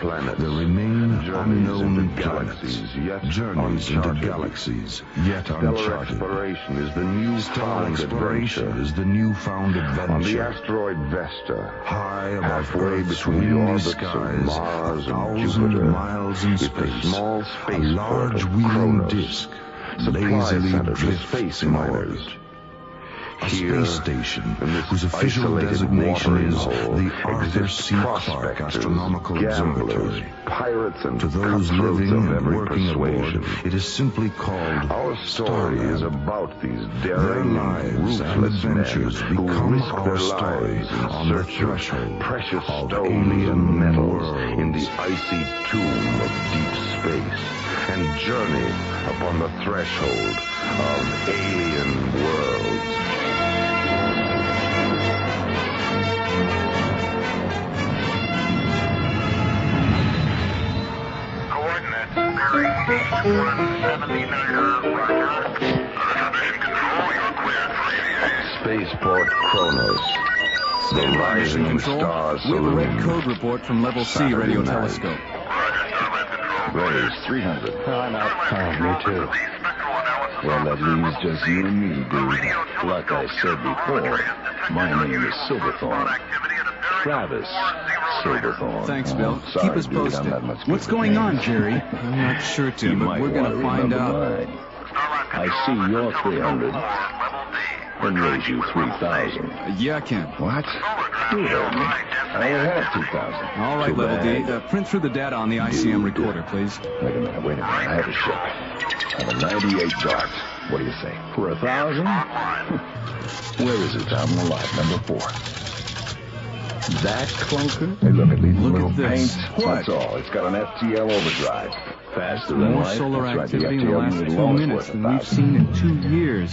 planets. There remain unknown galaxies, planets, yet journeys into uncharted. galaxies, yet Stellar uncharted. exploration is the new Stellar found exploration adventure. is the newfound adventure. On the asteroid Vesta, High above halfway Earth's between the windy orbits skies, of Mars and 1,000 Jupiter, miles in is the space, small a spaceport large of wheeling Kronos, disk supply lazily center to drifts space in miners. orbit. A Here, space station in this whose official isolated designation watering is hole, the Arthur exist C. Clarke prospectors, Astronomical gamblers, Observatory. pirates, and To those cutthroats living of and every working persuasion. aboard, it is simply called Our story Starlab. is about these Their daring, lives and ruthless adventures men who become risk our their story lives in on the search threshold of precious of stones alien and metals worlds. in the icy tomb of deep space, and journey upon the threshold of alien worlds. Coordinates bearing 8179 Roger. Mission Control, you're cleared for aviation. Spaceport Kronos. The rising Control. stars We have a red saloon. code report from Level C Saturday radio night. telescope. Roger, Starlab Control. Raise 300. I'm out. Me too. Spectral analysis Well, on that the leaves surface. just you and me, dude. Radio Like I telescope said before, uniform has detected my name is unusual Silverthorn. hotspot activity at a bearing Travis 40 Silverthorn. Thanks, Bill. Sorry, Keep us dude, I'm posted. not much good What's with going on, names. Jerry? I'm not sure, You Tim, but might we're want gonna to find remember out. mine. Starlab I Control, see this you're is 300. Level D. We're And raise you tracking with Level C. 3,000. Yeah, I can. What? You heard me. I only have 2,000. All right, Too Level bad. D. Print through the data on the ICM recorder, please. Wait a minute. I have a check. I have a 98 darts. What do you say? For 1,000? Where is it? I'm on lot number 4. That clunker? Hey, look, it needs a Look little at this. paint. What? That's all. It's got an FTL overdrive. Faster than More light. solar That's right, activity in the FTL last unit 2 alone is minutes worth than we've 1,000. seen in 2 years.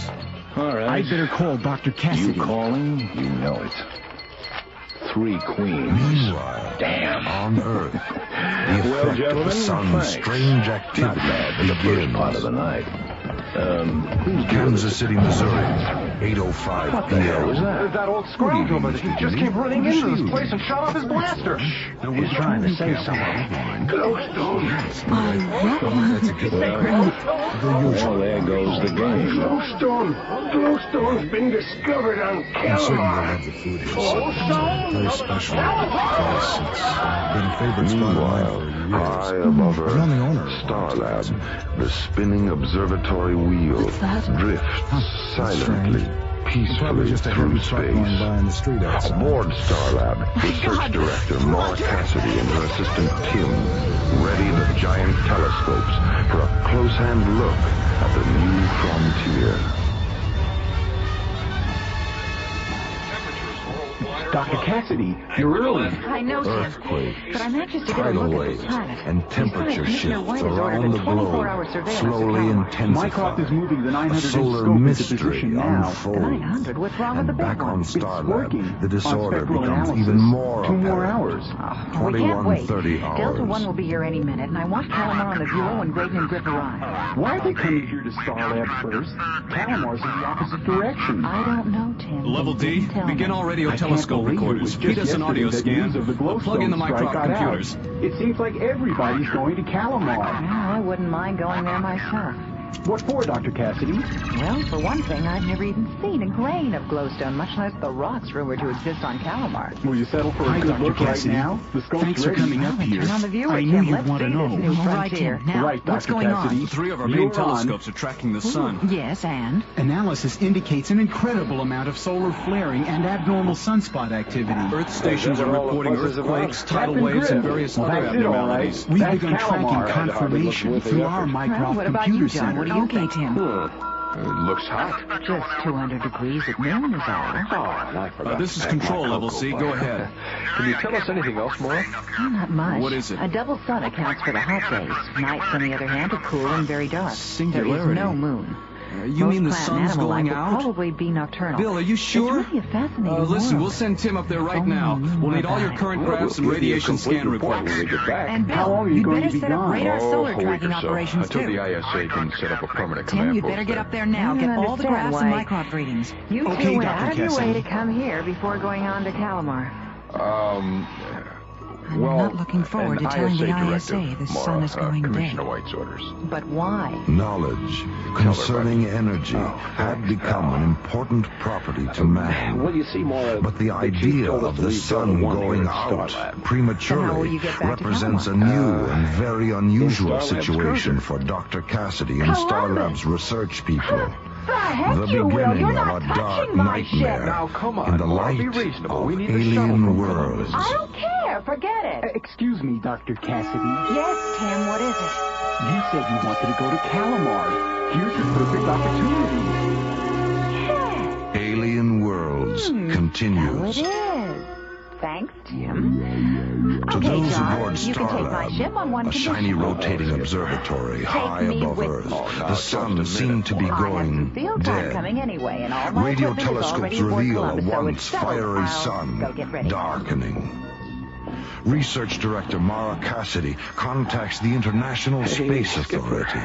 All right. I'd better call Dr. You Cassidy. calling? You know it. 3 queens. Meanwhile, Damn. on Earth, the Well, effect of gentlemen, the sun's thanks. strange Not activity bad for the first part of begins. the night. Who's Kansas City, Missouri, 8:05 What the hell was p.m. that? That old scrounge over there, he just came running into this place and shot off his blaster. He's trying to say something. Glowstone. That's a good Well, there goes the game. Glowstone. Glowstone's been discovered on I'm certain you'll Kalimar. love the food here, son. Very special. Because it's been a favorite spot of mine Meanwhile, for high years. above I'm the Earth, owner of Starlab, the spinning observatory wheel, What's that? drifts That's silently, It's probably peacefully just a through heavy truck going by space. in the street outside. Aboard Starlab, the search director, Mara Cassidy, and her assistant, Tim, ready the giant telescopes for a close-hand look at the new frontier. Dr. Cassidy, you're early. I know, Tim. Earthquakes, But I'm anxious to get a tidal look at waves, the planet. and temperature Besides, Commissioner shifts White has ordered around a the 24-hour globe surveillance slowly of Kalimar. Mycroft is moving the A 900-inch solar scope into mystery position now. unfolds. 900? What's wrong with And the big back one? on It's Starlab, working. the disorder On spectral becomes analysis. even more 2 more apparent. hours. We can't wait. 21:30 Delta hours. 1 will be here any minute, and I want Kalimar on the bureau when Graydon and Griff arrive. Why are they coming here to Starlab first? Kalimar's in the opposite direction. I don't know, Tim. Level They D, didn't tell begin me. all radio I can't telescope believe it recorders. was Feed just us an audio yesterday that scan. news of the Plug in the Glowstone strike Mycroft got out. computers. It seems like everybody's going to Kalimar. Well, I wouldn't mind going there myself. What for, Dr. Cassidy? Well, for one thing, I've never even seen a grain of glowstone, much less the rocks rumored to exist on Kalimar. Will you settle for Hi, a good Dr. look right Cassidy. now? The scope's Thanks for ready. coming up Well, here. turn on the viewer, I knew Tim. you'd Let's want to see know. this new All right, frontier. Tim. Now, Right, what's Dr. going Cassidy. on? 3 of our You're main on. telescopes are tracking the sun. Yes, and? Analysis indicates an incredible amount of solar flaring and abnormal sunspot activity. Earth stations are reporting earthquakes, tidal Captain waves, and Griff. various Well, other that's it, all right. abnormalities. We've That's begun tracking Kalimar. confirmation through our Well, Mycroft what about computer you, John? center. What do you think, Tim? It looks hot. Just 200 degrees at noon is all. Oh, I forgot This to is pack my control level cocoa C. butter. Go ahead. Can you tell us anything else more? Well, not much. What is it? A double sun accounts for the hot days. Nights, on the other hand, are cool and very dark. There is Singularity. no moon. You Most mean the plant and sun's animal going life will out? probably be nocturnal. Bill, are you sure? It's really a fascinating Listen, world. we'll send Tim up there right Only now. you We'll know need all your about it. current Well, graphs and we'll give you a radiation complete scan report reports. when we get back. And Bill, How long are you you'd going better to be set up gone? radar solar a week tracking or so, operations until too. the ISA can set up a permanent Tim, command you'd post better get there. up there now. I Get don't all the understand graphs and why- Mycroft readings. You Okay, two went Dr. out of your way Cassidy. to come here before going on to Kalimar. I'm not looking forward to telling the ISA the sun is going Commissioner dead. White's orders. But why? Knowledge concerning energy had become an important property to man. Well, you see, Maura, But the idea of the sun going out prematurely represents a new and very unusual situation for Dr. Cassidy and Starlab's research people. The beginning of a dark nightmare Now, come on, in the Maura, be light reasonable. of We need a shuttle alien from worlds. I don't care. Forget it. Excuse me, Dr. Cassidy. Yes, Tim, what is it? You said you wanted to go to Kalimar. Here's your perfect opportunity. Alien Worlds continues. It is. Thanks, Tim. To Okay, those John, aboard you can take my ship on one Starlab, a shiny condition. rotating observatory high me above with Earth, me. the sun seemed to be I have some going field time dead. coming anyway, and all my Radio equipment is telescopes already aboard reveal a Columbus, so once it's settled. fiery I'll sun go get ready. darkening. Research Director Mara Cassidy contacts the International Space Authority.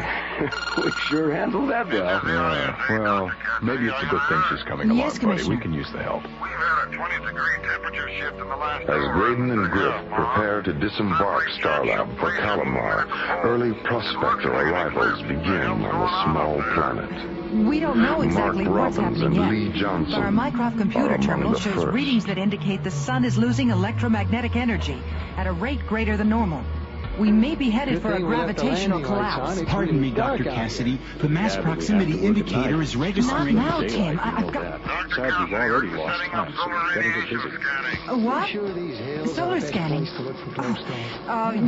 We sure handled that well. Yeah, well, maybe it's a good thing she's coming along, Yes, buddy. Commissioner. We can use the help. We've had a 20-degree temperature shift in the last As hour. Graydon and Griff prepare to disembark Starlab for Kalimar, early prospector arrivals begin on the small planet. We don't know exactly Mark what's Robbins happening and yet. Lee Johnson But our Mycroft are computer among terminal the shows first. readings that indicate the sun is losing electromagnetic energy at a rate greater than normal. We may be headed for a gravitational collapse. Pardon me, Dr. Cassidy. The mass proximity indicator is Not registering... now, Tim. I've got... Besides, we've already lost time, so better get busy. What? Solar scanning.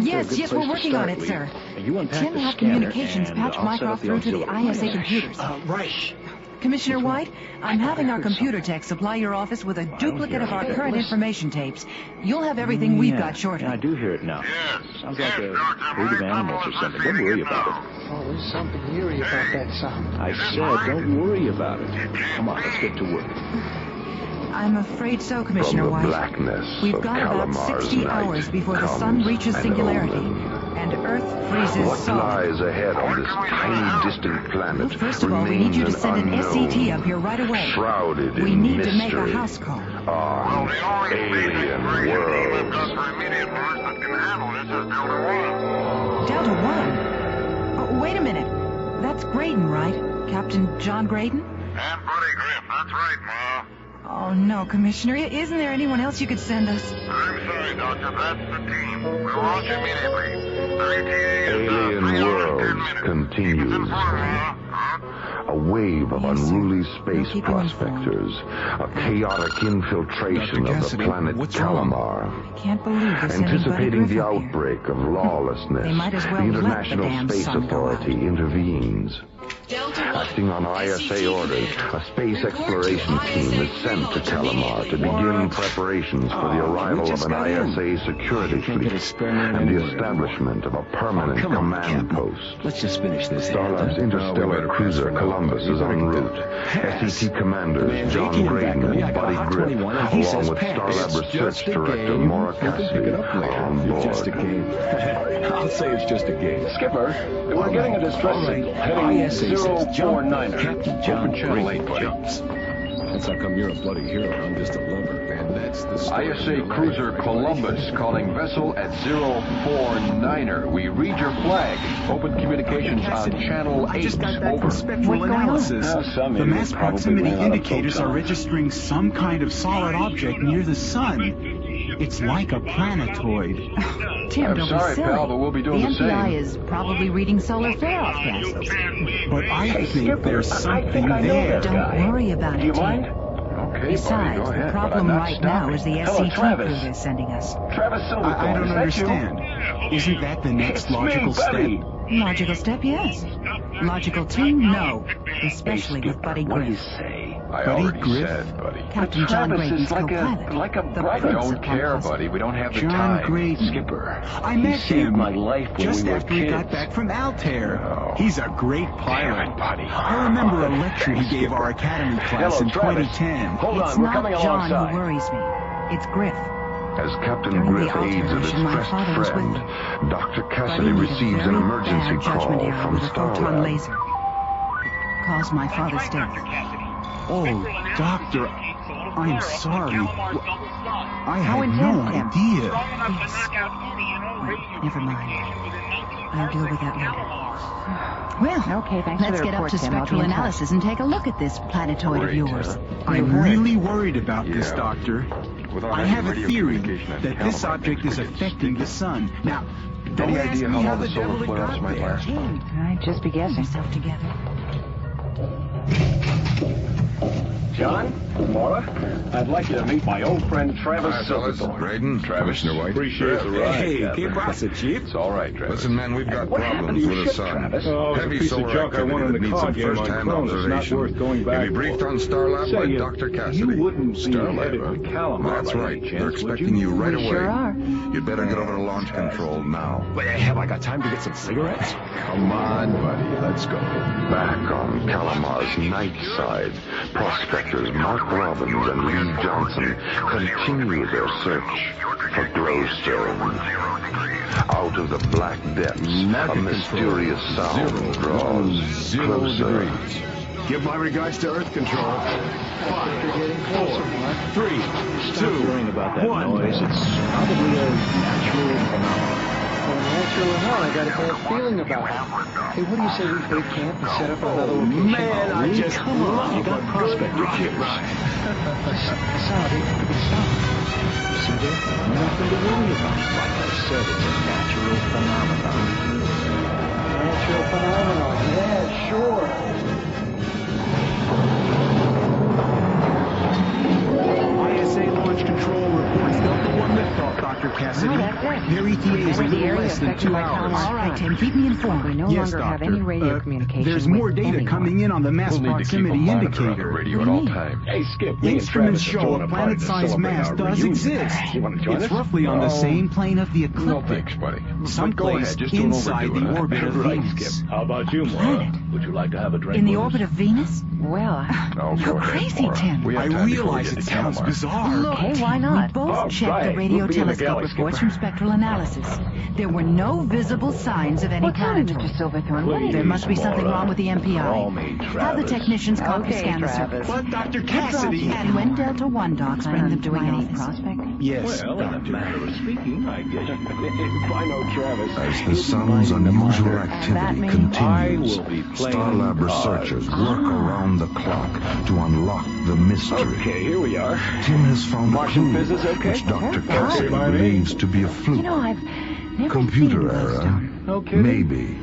Yes, we're working on it, sir. Tim had communications patched Mycroft through to the ISA computers. Right. Commissioner White, I'm having our computer tech supply your office with a duplicate of our current information tapes. You'll have everything we've got shortly. I do hear it now. Yes. Sounds yes, like a Doctor, herd of my animals or troubles something. are Don't worry beginning about now. it. Oh, there's something eerie about that sound. I said, don't worry about it. Come on, let's get to work. I'm afraid so, Commissioner From the White. blackness We've of got about Kalimar's 60 night hours before the sun comes reaches an singularity, omen. and Earth freezes What solid. lies ahead on this tiny, distant planet First of all, we need you to send an unknown, SCT up here right away. shrouded We in need mystery to make a house call. on alien worlds. For immediate Mars that can handle this is Delta 1. Delta 1? Oh, wait a minute. That's Graydon, right? Captain John Graydon? And Buddy Griff, that's right, Ma. Oh, no, Commissioner. Isn't there anyone else you could send us? I'm sorry, Doctor, that's the team. We'll launch immediately. The ETA is Alien 3 hours, 10 Worlds minutes. continues. Keep us informed, Ma. A wave of Yes, sir. unruly We'll space keep you informed. prospectors, a chaotic infiltration Dr. of the Cassidy, planet what's wrong? Calimar. Can't believe they're sending Buddy Anticipating Griff the up here. outbreak of lawlessness, They might as well the let the International damn Space sun go Authority intervenes. Acting on ISA orders, a space exploration team is sent to Kalimar to begin preparations for the arrival of an ISA security fleet and the establishment of a permanent command post. Let's just finish this. Starlab's interstellar cruiser Columbus is en route. SET commanders John Graydon and Buddy Griff, along with Starlab Research Director Maura Cassidy, are on Just a board. game. I'll say it's just a game. Skipper, we're getting a distress signal heading ISA says jump. 049er. Captain John Open channel 8, Graydon buddy. jumps. That's how come you're a bloody hero. I'm just a lover. And that's the story. ISA cruiser Columbus calling vessel at 049er. We read your flag. Open communications on channel 8. I just got back Over. from spectral What's going on? analysis. some The idiot mass probably proximity ran out of indicators are photons. registering some kind of solid object near the sun. It's like a planetoid. Tim, I'm don't sorry, be silly. pal, but we'll be doing the the same. MPI is probably reading solar flare-off gases. But I think there's something there. Don't worry about Do you it, Tim. mind? Okay, Besides, buddy, go ahead. the but I'm problem not right now stopping. is the Hello, SCT Travis. crew they're sending us. Travis Silverthorne, I don't is that you? understand. Isn't that the next It's me, logical Buddy. step? Logical step, yes. Logical two, no. Especially with Buddy What do you Griff. say? I Buddy already Griff? said, buddy. Captain John Travis Graydon's is like co-pilot. a The bright. prince Don't of care, Conquest. buddy. We don't have the John time. Graydon. Skipper. I He met saved him my life when just we were after he got kids. back from Altair. Oh. He's a great Damn pilot. it, buddy. I remember a lecture he gave our academy class Hello, in Travis. 2010. Hold It's on, we're not coming John alongside. who worries me. It's Griff. As Captain During the Griff aids a altercation, my father was distressed with friend, Dr. Buddy Cassidy made a receives very an emergency bad judgment call error from with a photon Starlab. laser. Caused my father's death. Oh, Doctor, I'm sorry. I How had no intense, Tim? idea. Never mind. I'll deal with that later. Well, Okay, thanks for let's the get up report, to Tim. I'll be spectral in touch. analysis and take a look at this planetoid of yours. I'm really worried about this, Yeah. Doctor. Without I any have a radio theory communication at that this Kalimar, object things is could get affecting the sun. Now, don't Any ask idea me how how long the the solar devil it flare-ups got might there. last? I'd just be Get guessing. yourself together. John, Laura, I'd like you to meet my old friend Travis Silverthorne. Braden, Commissioner White. Appreciate the ride. Hey, Captain. que pasa, Chief? It's all right, Travis. Listen, man, we've got What happened problems to with your the ship, sun. Travis? Oh, it was a Heavy piece of solar junk I won activity in that the needs car some game on first-hand Cronus. Not observation. worth going You'll back be briefed for. on Starlab by Say, Dr. Cassidy. you wouldn't be Starlab, headed huh? to Kalimar That's by right. any They're chance, would expecting you right We away. sure are. You'd better get over to launch control now. Wait, have I got time to get some cigarettes? Come on, buddy. Let's go. Back on Kalimar's night side, prospectors Mark Robbins and Lee Hansen continue their search for glowstone. Out of the black depths, a mysterious sound draws closer. Give my regards to Earth Control. 5, 4, 3, 2, worrying about that 1. noise. It's probably a natural phenomenon. Well, natural or not, I got a bad feeling about it. Hey, what do you say we fake camp and set up another location? Man, I just love you got a prospect good rocket ships. ride. Sound ain't gonna be stopped. You see there? Nothing to worry about. Like I said, it's a natural phenomenon. Natural phenomenon. Yeah, sure. ISA launch control reports Delta 1 liftoff, Dr. Cassidy. Oh, that's it. Their ETA is a Entered the little area less than affected 2 by hours. Kalimar. All right, Tim, keep me informed. We no Yes, longer have Doctor. any radio communication There's with more data anyone. coming in on the mass We'll need to keep a proximity monitor on the indicator. radio What at do you all mean? times. Hey, Skip, me and Instruments Travis are show throwing a a party to planet-sized celebrate mass our does reunion. exist. You want to join It's us? roughly on the same plane of the No ecliptic. thanks, buddy. Someplace But go ahead, just don't inside overdo the it, huh? orbit of Right, Venus. Skip. How about you, Laura? Planet? Would you like to have a drink In the with orbit us? of Venus? Well, Oh, You're go ahead, crazy, Laura. Tim. We have I time before we realize get it to sounds Kalimar. bizarre. Look, Okay, why Tim, not? we both All checked right, the radio we'll be in the telescope galley, reports Skipper. from spectral analysis. There were no visible signs of any what's wrong, planetoid. Mr. Silverthorne? What is There it? must be something Laura. wrong with the Call MPI. me Have the Travis. technicians copy Okay, scan the Travis. circuit. But Dr. Cassidy... And when Delta 1 docks, bring them to doing my any office. prospecting? Yes, Well, in a Doctor. matter of speaking, I guess you could. If I know Travis, As he'll the be sun's minding the unusual monitor. And that activity means- continues, I will be playing Starlab cards. researchers work around the clock to unlock the mystery. Okay, here we are. Tim has found a Martian clue, physics, okay? which Dr. Okay, Cassidy by me. believes to be a fluke. You know, I've never Computer seen error. glowstone. No kidding? Maybe.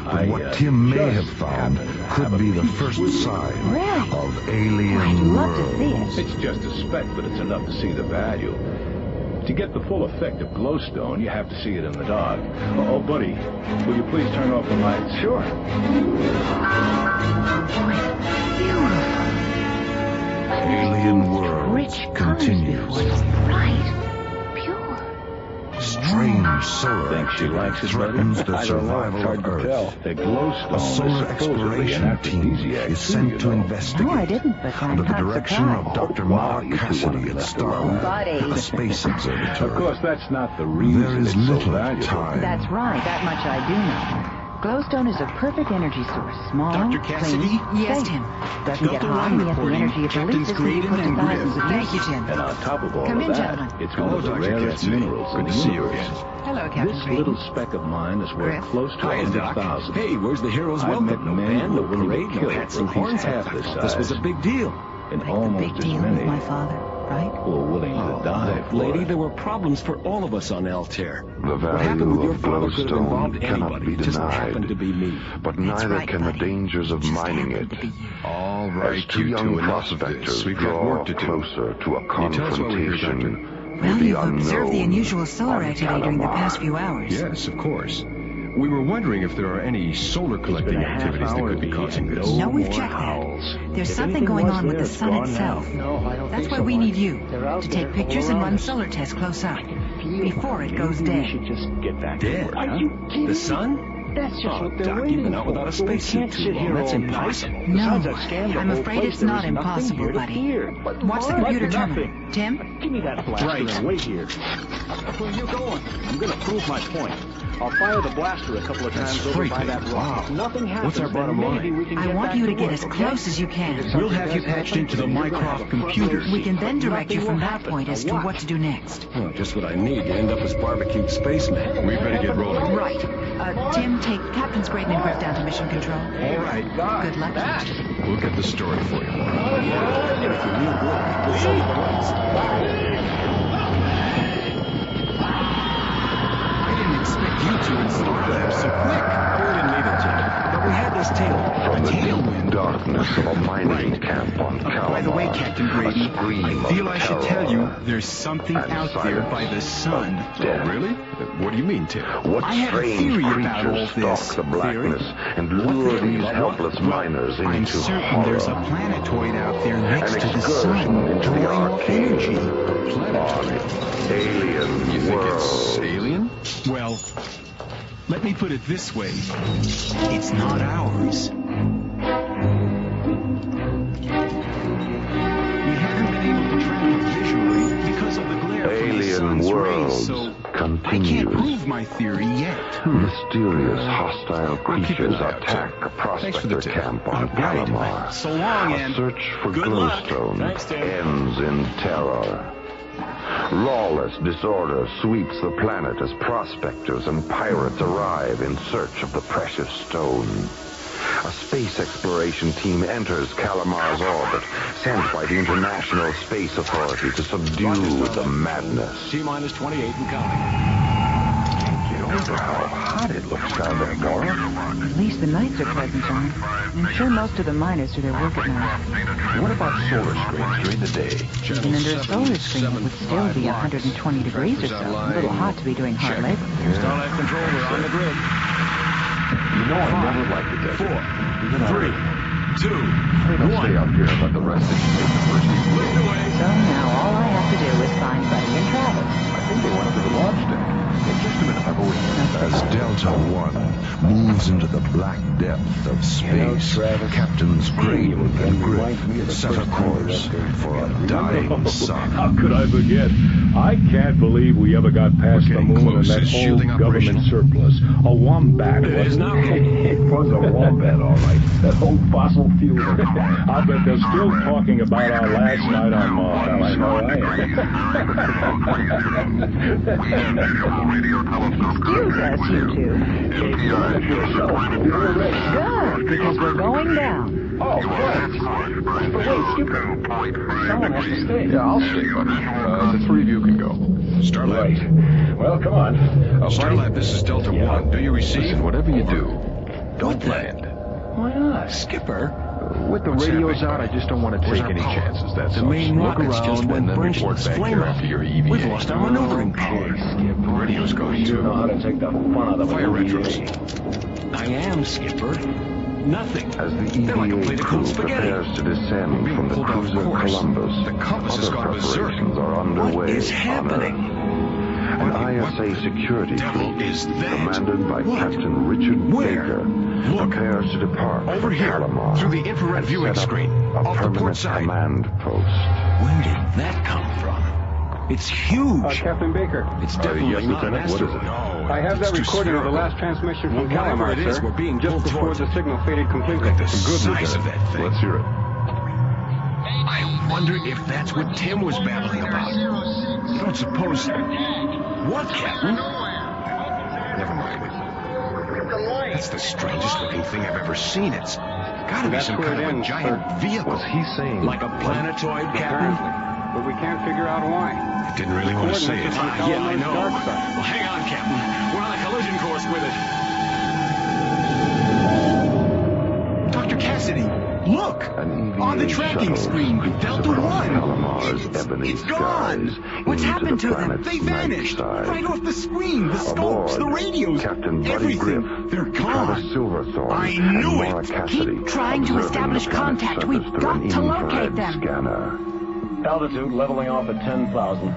But I, what Tim may just have found happen to could have a be the piece first with me. sign Really? of I'd alien love to see worlds. it. It's just a speck, but it's enough to see the value. To get the full effect of glowstone, you have to see it in the dark. Oh, buddy, will you please turn off the lights? Sure. Alien worlds Rich continues. colors before it's bright, pure. Strange solar Think she likes activity it, buddy? threatens the I don't know. It's survival hard of to Earth. tell. The glowstone A solar is supposedly exploration an team aphrodisiac, is too, sent you to know. investigate No, I didn't, but I'm under the not direction of surprised. Dr. Wow, Mark you two Cassidy wanna at be left alone. Starlab, Buddy. a space observatory. Of course, that's not the reason There is it's so little valuable. time. That's right. That much I do know. Glowstone is a perfect energy source. Small, Dr. Cassidy? clean, Yes, safe. Tim. Doesn't get Delta hot, 1 and yet the reporting. energy of the Captains least is Graydon put to and thousands Griff. of Thank you, uses. Tim. And on top of all Come of in, that, gentlemen. it's one of the Dr. rarest Cassidy. minerals in Good the to see you universe. again. Hello, Captain This Green. little speck of mine is worth Griff. close to Hiya, Doc. 100,000. Hey, where's the hero's I've welcome? met No men band, no who are willing to parade, no kill hats for and a piece horns. half I this thought this was a size. big deal. And Like the almost big as deal with many my father, right? who are willing to die for Lady, it. there were problems for all of us on Altair. The What happened with value your of father could have glowstone involved cannot anybody. be It just happened to denied, be me. but That's neither right, can the buddy. dangers of Just mining happened it. to be you. All As right, two you young two, enough of prospectors this. We've got draw work to do. closer to a Can you tell us why we're here, confrontation Well, with the you've observed the unknown unusual solar on activity during the Kalimar. past few hours. Yes, of course. We were wondering if there are any solar collecting Been a half activities that hour could be to causing the this. end. No, we've more checked that. howls. There's If something anything going was on with there, the it's sun gone itself. now. No, I don't That's think why so, we Mark. need you They're out to there, take pictures all and around run us. solar tests close up Feel before it goes Maybe we dead. should just get back to Dead? work, Are huh? you kidding? The sun? That's just Oh, what they're Doc, waiting you've been out for. without a But we spacesuit can't too sit long. here That's all night. impossible. No, Besides, I've scanned the I'm whole afraid place. it's There not is nothing impossible, here to buddy. fear. Watch the Mark, computer nothing. terminal. Tim? Give me that blaster Right. and wait here. Where are you going? I'm going to prove my point. I'll fire the blaster a couple of times over by that rock. If nothing happens, What's our bottom line? we can I get want back you to to get work, as okay? close as you can. We'll have you patched into the Mycroft computers. We can then direct you from that point as to what to do next. Oh, just what I need to end up as barbecued spaceman. We better get rolling. Right. Tim, take Captain Sprayton and Griff down to mission control. All right. Good luck. We'll get the story for you, Laura. And if you're real good, we'll sell you the rights. I didn't expect you two in Starlab so quick. We didn't need it, Tim. But we had this tailwind. From the deep darkness of a mining camp on Kalimar, By the way, Captain Brady, a scream I feel of I should terror tell you there's something and out there silence by the sun. of death. Really? What do you mean, Tim? What I have a strange theory about all creatures this. stalk the blackness Theory? and lure these helpless miners I'm into certain horror? there's a planetoid out there next An to the excursion sun, into the drawing arcane energy. on alien You think worlds. it's alien? Well, let me put it this way. It's not ours. We haven't been able to track it visually because of the glare from the Alien sun's worlds rays, so I can't continues. prove my theory yet. Mysterious hostile creatures eye out, attack Tim. a Thanks for the prospector tip. camp on Right. Kalimar. So long, A and search for good luck. glowstone Thanks, Tim. ends in terror. Lawless disorder sweeps the planet as prospectors and pirates arrive in search of the precious stone. A space exploration team enters Kalimar's orbit, sent by the International Space Authority to subdue the madness. T-minus 28 and counting. Get over how hot it looks down there, Laura. At least the nights are pleasant, John. I'm sure most of the miners do their work at night. What about solar screens during the day? Even under a solar screen, it would still be 120 degrees or so. A little hot to be doing hard labor. Starlab control, we're on the grid. You know, I never liked the desert. 4, 3, 2, They don't stay out here and let the rest of you take the first few lift away. So now all I have to do is find Buddy and Travis. I think they went up to the launch deck. Hey, just a minute, I'll go in. As Delta One moves into the black depth of space, Captains Grade and Griff set a course for a dying sun. How could I forget? I can't believe we ever got past the moon and that old government surplus. A wombat, wasn't it? It was a wombat, all right. That old fossil fuel. I bet they're still talking about our last night on Mars. I know I am. Excuse us, you two. Good, because we're going down. Oh, right. But wait, Skipper. Someone has to stay. Yeah, I'll stay. The three of you can go. Starlab. Right. Well, come on. Starlab, this is Delta One. Do you receive? Listen, whatever you do, don't land. Why not? Skipper, With the radios out, I just don't want to take any chances. That's the all. main Look rocket's just around went and then burnt report its back flame here out. after your EVA. We've lost our maneuvering power. The radio's gone You know how too. to take the fun out of Fire an retros. EVA. I am, Skipper. Nothing. As the They're like a EVA plate of crew cold spaghetti. prepares to descend Being from the pulled off cruiser course. Columbus, The compass has other gone berserk. preparations are underway. What is on happening? Earth. An ISA security devil fleet, is that? commanded by What? Captain Richard Where? Baker, Look. prepares to depart Over for here, Kalimar through the infrared and viewing set up screen, a off the port permanent side. command post. Where did that come from? It's huge. Captain Baker. It's definitely yes, not an Lieutenant. What is asteroid. it? No, I have it's that too recording of the spherical. last transmission from Whatever Kalimar, it is, sir. we're being just pulled before towards the it. signal faded completely. Look at the Good, size Lieutenant. of that thing. Let's hear it. I wonder if that's what Tim was babbling about. You don't suppose... What, Captain? Never mind. That's the strangest looking thing I've ever seen. It's gotta be That's some where kind it of a ends, giant sir. vehicle. Was he saying... Like a planetoid, Captain? But we can't figure out why. I didn't really want to say it. Coordinates on Yeah, I Kalimar's know. dark side. Well, hang on, Captain. We're on a collision course with it. Dr. Cassidy, look! An EVA On the tracking shuttle screen, screeches Delta across One. Kalimar's ebony It's gone. skies What's into happened the to them? planet's They night vanished. side. Right off the screen. The scopes, the Aboard, radios, Captain Buddy everything. Griff, They're Travis gone. Silverthorne, I and knew Laura it. Cassidy Keep trying to observing establish the planet's contact. surface We've through got an to locate infrared them. Scanner. Altitude leveling off at 10,000.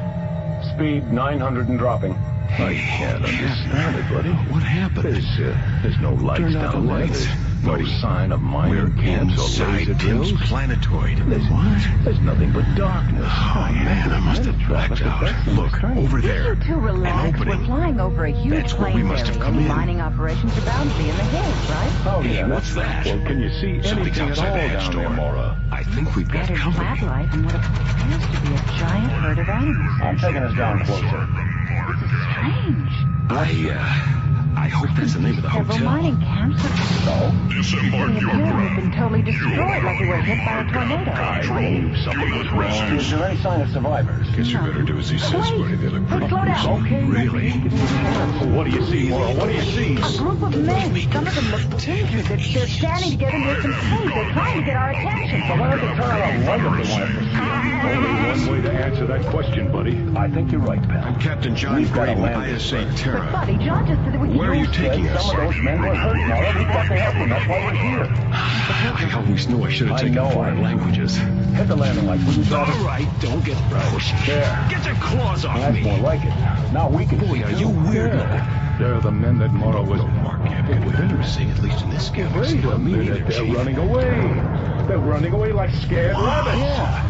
Speed 900 and dropping. I can't understand it, buddy. What happened? There's no lights down there. There's no sign of minor camps or laser drills. Planetoid. There's nothing but darkness. Oh, man, I must have blacked out. Look, over there. You two relax. We're flying over a huge That's where we must have come in. Mining operations are bound to be in the hills, right? Oh, yeah. What's that? Well, can you see Something's anything at all outside the head down store. there, Mora? I think we've got Scattered company. plant life and what appears to be a giant herd of animals. I'm taking us down closer. Strange. I hope that's the name of the Several hotel. mining camps have Disembark your been totally destroyed like they were hit by a tornado. I knew something was wrong. Is there any sign of survivors? Guess you better do as he says, buddy. They look pretty gruesome. Okay, Really? What do you see, Mora? What do you see? A group of men. Some of them look injured. They're standing together near some trees. They're trying to get our attention. Well, why don't they turn on a light if they want to proceed? Only one way to answer that question, buddy. I think you're right, pal. I'm Captain John Gray with ISA But Terra. buddy, John just said that we Where are you taking us? Some of those men were hurt, Mora. We've got to help them. That's why we're here. I always knew I should have taken foreign languages. Hit the landing lights, will you, Travis? All right, don't get pushed. There. Get your claws off That's me. more like it. Now we can Boy, see are too. you weirdo. Yeah. They're the men that Mora was... Mark can't get witnessing, at least in this game. Wait a minute. They're running away. They're running away like scared rabbits. Yeah.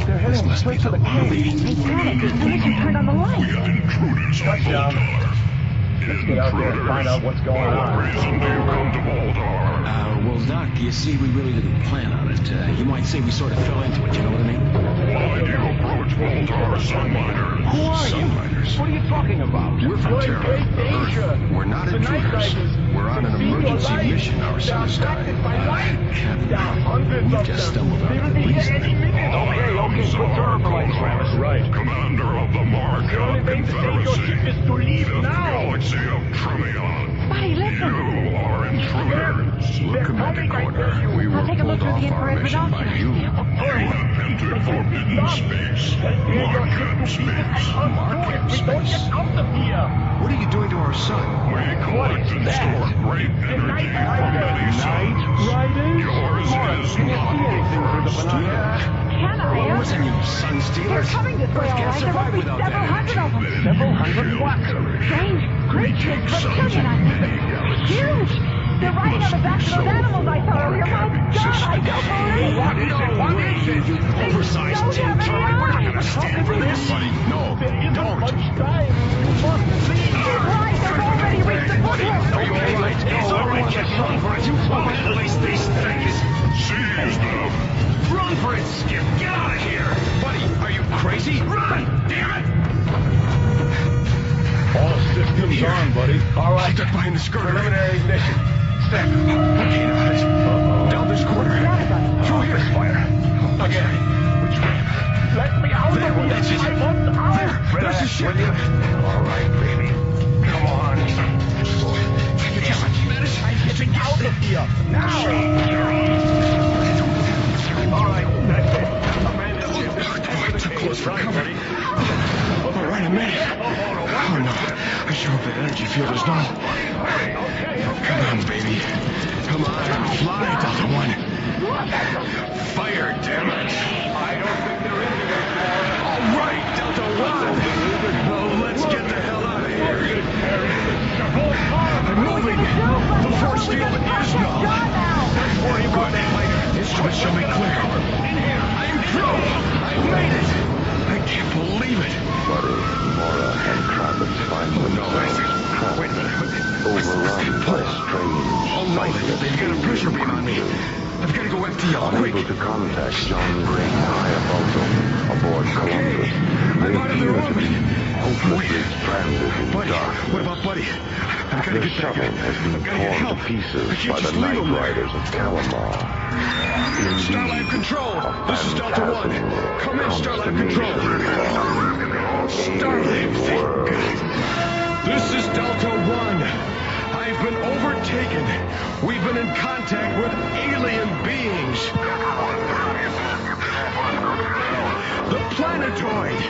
They're heading straight to the cave. They panicked as soon as you turned on the light. We have intruders on Voltar. Let's get out there and find out what's going on. What reason do you come to Voltar? Well, Doc, you see, we really didn't plan on it. You might say we sort of fell into it, you know what I mean? Why do you approach Voltar, Sunminer? Who are you? Sunminers. What are you talking about? We're from You're in Terra, great danger. Earth. We're not The night intruders. riders. We're on an emergency mission. Our son has died. Captain, We just stumbled on the police. Okay, put turn for lights, Travis. Right. Commander of the Mark Confederacy. Is to leave The now. galaxy of Tremion. Buddy, listen. You are intruders. Look, Commander Corner, we were I'll take a look pulled through the off our infrared mission by binoculars. you. You have entered forbidden space. Markham space. Markham space. What are you doing to our son? We collect and store great energy from many suns. Yours is not. Can I? What's in you, sun They're stealers? coming this way, all right. There must be several hundred of them. Several hundred what? Strange creatures, reptilian, I think. Huge. They're riding on the backs of those animals I saw earlier. My God, I don't believe it. What is it? You oversized Don't tin have any turret. We're not eyes. going to stand for this. Buddy, no, don't. He's right. They've already reached the foothills. Are you all right? It's all right, Captain. You release these things. Seize them. Run for it, Skip. Get out of here. Buddy, are you crazy? Run! Damn it! All systems on, buddy. All right. Stuck behind the skirt. Preliminary ignition. Step. Okay, now let's... Down this corner. Through here. Fire. Again. Which way? Let me out There, of here. that's it. I want out. There's the ship. All right, baby. Come on. You just managed to get Out of here. Now. All right, that's it. Abandon ship. Too close for cover. All right, I'm in. Oh, no. I sure hope that energy field is null. Come on, baby. Come on. Fly, Delta One. Fire, damn it. I don't think they're into this, Mora. All right, Delta One. Well, let's get the hell out of here. I'm moving. The force field is null. Don't worry about that later. Instruments show me clear. In here. I'm through. I made it. I can't believe it. Buddy, Mora, and Travis find themselves trapped, overrun by strange, Oh no, they've got a pressure beam on me. I've got to go FTL, quick. unable to contact John Gray high above them aboard Columbus. They I'm out of their appear to orbit. be hopelessly stranded in Buddy, darkness. what about Buddy? I've got to Their get back. shuttle has been I've got to get torn help. to pieces I can't by just the leave night them there. riders of Kalimar. Starlab Control, this is Delta One. Come in, Starlab Control. Starlab, thank God. This is Delta One. I've been overtaken. We've been in contact with alien beings. The planetoid.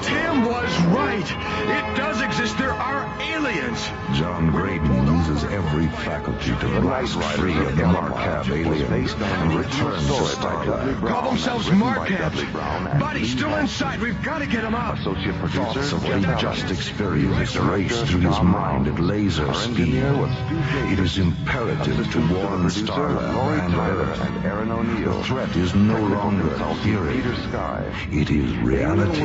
Tim was right. It does exist. There are aliens. John Graydon uses every only faculty to blast free of the Markab alien and return to Starlab. Call themselves Markab. Buddy's still inside. We've got to get him out. Thoughts of what he just experienced race through his mind at laser speed. It is imperative to warn Starlab and Earth. The threat is no longer theory. It is reality.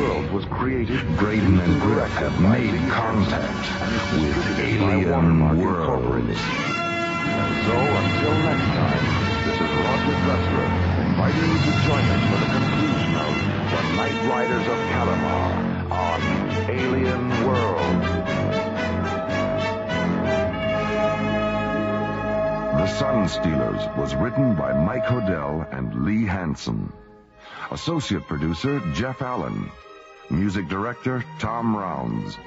Graydon and Griff have made contact with alien worlds. So until next time, this is Roger Dressler inviting you to join us for the conclusion of The Night Riders of Kalimar on Alien World. The Sun Stealers was written by Mike Hodel and Lee Hansen. Associate producer Jeff Allen. Music director Tom Rounds.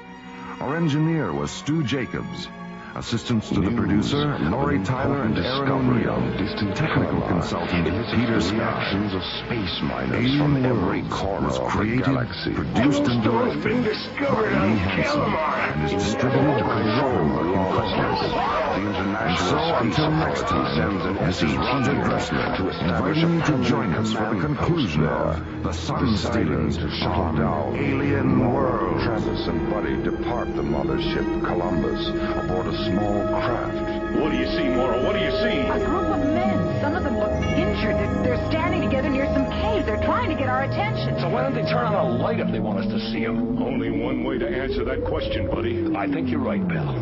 Our engineer was Stu Jacobs. Assistants to the producer, Laurie Tyler and Aaron O'Neill. Technical consultant, Peter Scott. Of space miners from every corner was created, produced, and directed by Lee Hansen and is distributed by Watermark Incorporated. And so, until next time, this is Roger Dressler inviting you to join us for the conclusion of The Sun Stealers on Alien World. Travis and Buddy depart the mothership Columbus aboard a small craft. What do you see, Maura? What do you see? A group of men. Some of them look injured. They're standing together near some caves. They're trying to get our attention. So why don't they turn on a light if they want us to see them? Only one way to answer that question, buddy. I think you're right, Bill.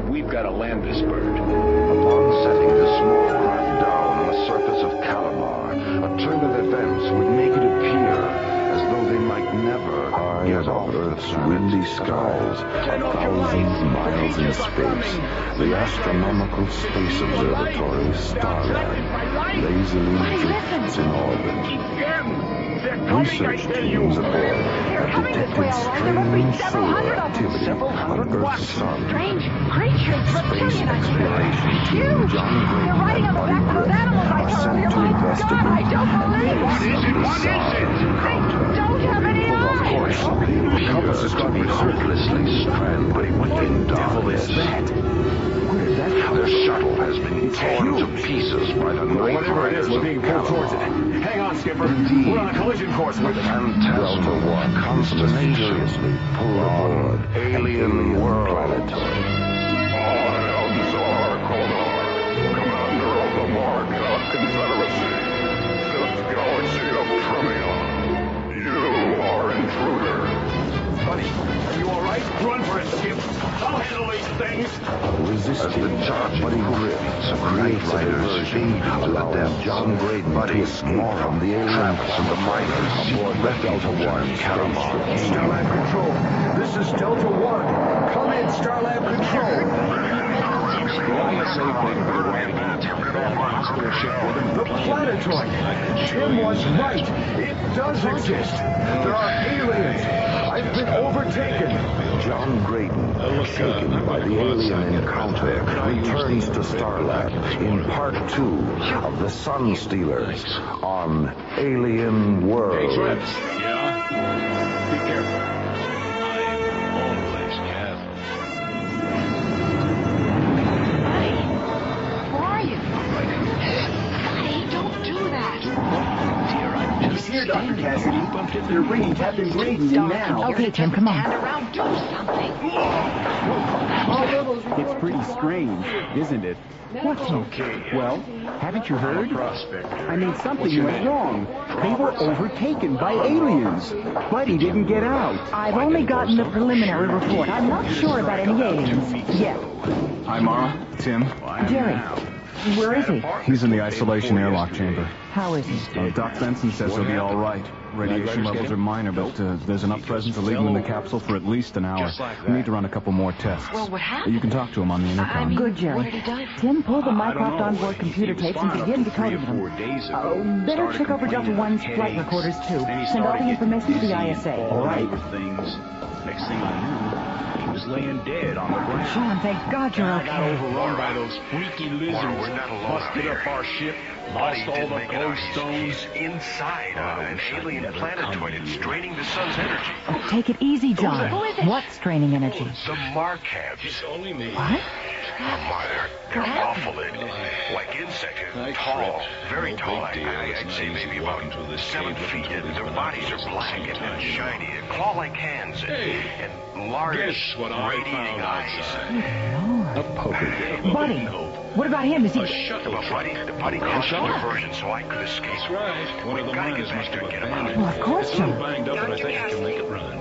We've got to land this bird. Upon setting the small craft down on the surface of Kalimar, a turn of events would make it appear as though they might never get off Earth's windy skies, a thousand miles in space, the Astronomical Space Observatory, Starlab, lazily drifts in orbit. Research teams aboard have detected strange solar activity on Earth's sun. Strange creatures, Space reptilian. exploration team Huge. John They're Green riding and on the Buddy back of those Griff animals I are saw sent earlier. to My God, investigate I don't believe the it. cause of the sun. They don't have any eyes. Of course, the compass is to be hopelessly stranded. What the devil is that? Where's that? Their shuttle has been torn to pieces by the night Whatever it is, we're being pulled towards it. Hang on, Skipper. We're on a collision course with it. Phantasmal constellation pulled aboard Alien World. Planetary. Commander of the Markab Confederacy, Fifth Galaxy of Tremion. You are intruder. Buddy, are you all right? Run for it, Skip. I'll handle these things. Resisting Buddy Griff, Night Riders feed to the depths. John Graydon Buddy to escape from the alien Travis and the miners aboard the Delta One Kalimar. Starlab Control. This is Delta One. Come in, Starlab Control. The planetoid. Tim was right. It does exist. There are aliens. I've been overtaken. John Graydon, shaken by the alien encounter, returns to Starlab in Part 2 of The Sun Stealers on Alien World. Hey, Travis. Yeah? Be careful. I'm always careful. Who are you? Hey, don't do that. Dear, I'm just Here, Dr. Cassidy. They're bringing Captain Graydon in now. Okay, Tim, come on. Stand around, do something. It's pretty strange, isn't it? What, Tim? okay. Well, haven't you heard? Prospect. I mean, something went wrong. They were overtaken by aliens. Buddy didn't get out. I've only gotten the preliminary report. I'm not sure about any aliens yet. Hi, Mara. Tim. Jerry, where is he? He's in the isolation airlock chamber. How is he? Doc Benson says he'll be all right. Radiation levels are minor, but there's enough present to leave him in the capsule for at least an hour. We need to run a couple more tests. Well, what happened? You can talk to him on the intercom. Good, Jerry. What did he die from? Tim, pull the Mycroft onboard computer tapes and begin decoding them. Better check over Delta One's flight recorders, too. Send all the information to the ISA. All right. Next thing I knew, he was laying dead on the ground. Sean, thank God you're I got okay. overrun by those freaky lizards. Busted up our ship, lost all the glowstones. Inside an alien planetoid. It's draining the sun's energy. Oh, take it easy, John. What's draining energy? The Markabs. It's only me. What? They're awful, like insects. Tall, very tall. I'd say maybe about 7 feet. Their bodies are black and shiny, claw-like hands, and large, radiating eyes. A poker game. Buddy, what about him? Is he... Buddy caused a diversion so I could escape. That's right. One of the miners must have abandoned. Well, of course, It's Joe. all banged up, and I think I can make it run.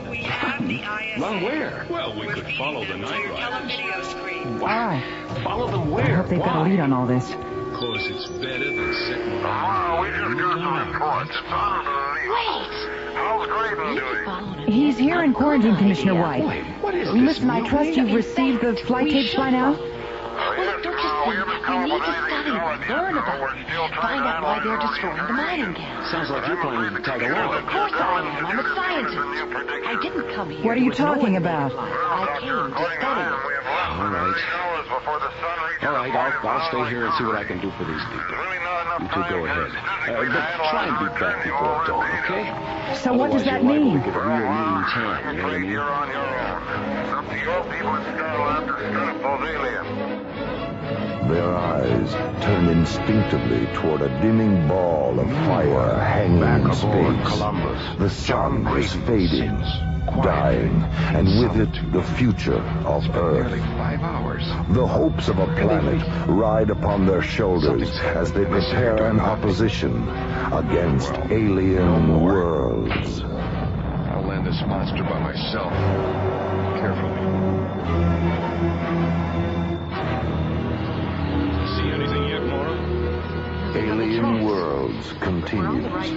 Run where? Well, we could follow the night riders. All right. Follow them I where? hope they've got a lead on all this. Of course, it's better than sitting We just got some reports. It's unbelievable. How's Graydon doing? He's here in quarantine, Commissioner White. What is Listen, I trust you've received the flight tapes by now? Well, look, don't just We need to study them, learn about them, find out why they're destroying the mining camp. Sounds like you're planning to tag along. Of course I am. I'm a scientist. I didn't come here. What are you with no talking one about? I came to study it. All right, I'll stay here and see what I can do for these people. You two go ahead. But try and be back before dawn, okay? So what does that mean? We get a real mean tan, you know what I mean? You're on your own. It's up to your people in Starlab to stop those aliens. Their eyes turn instinctively toward a dimming ball of fire hanging Back in aboard space. Columbus. The sun is fading, dying, and with it the future of Earth. Nearly 5 hours. The hopes of a planet ride upon their shoulders as they prepare an opposition against alien worlds. I'll land this monster by myself. Carefully. See anything yet, Mora? Alien Worlds continues.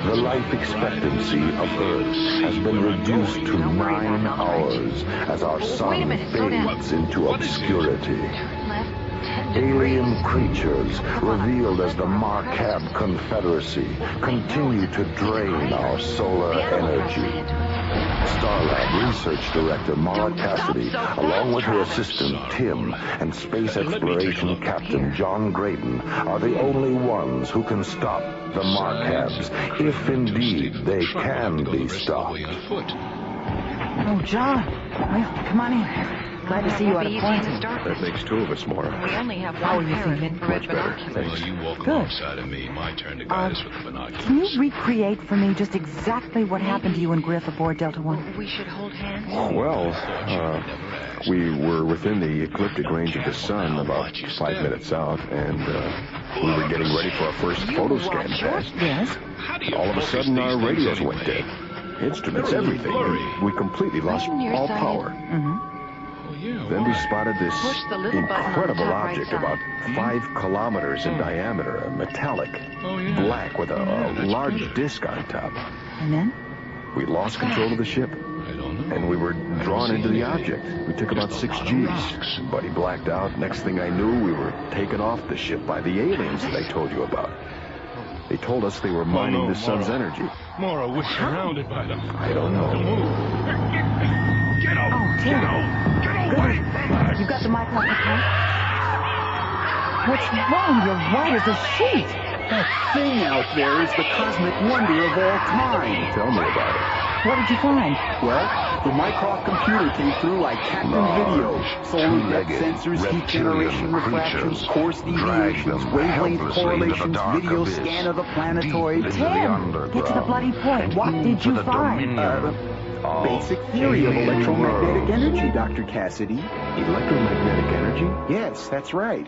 The life expectancy of Earth has been reduced to 9 hours as our sun fades into obscurity. Alien creatures, revealed as the Marcab Confederacy, continue to drain our solar energy. Starlab Research Director Mara Cassidy, along with her assistant Tim and Space Exploration Captain John Graydon, are the only ones who can stop the Marcabs, if indeed they can be stopped. Oh, John. Well, come on in. Glad to see you out of quarantine. That makes 2 of us, Mora. We only have How are one you pair of feeling? infrared binoculars. Well, you walk alongside of me. My turn to guide us with the binoculars. Can you recreate for me just exactly what happened to you and Griff aboard Delta One? We should hold hands. Well, we were within the ecliptic range of the sun, about 5 minutes out, and we were getting ready for our first photo scan test. Yes. All of a sudden, our radios went dead. Instruments, everything. We completely lost all power. Mm-hmm. Then we spotted this the little button on the incredible top right object side. about 5 kilometers in diameter, metallic, black with a large disc on top. And then? We lost control of the ship, and we were drawn into the object. We took about 6 Gs. Buddy blacked out. Next thing I knew, we were taken off the ship by the aliens that I told you about. They told us they were mining the sun's energy. Mora, we're surrounded by them. I don't know. Get out! Oh, Tim. Good. You got the mic off the pump? What's wrong? You're white as a sheet. That thing out there is the cosmic wonder of all time. Tell me about it. What did you find? Well, the Mycroft computer came through like Captain Video. Solar depth sensors, heat generation, refractions, course deviations, wavelength correlations, video scan of the planetoid. Tim, get to the bloody point. What did you find? Basic theory of electromagnetic energy, Dr. Cassidy. Electromagnetic energy? Yes, that's right.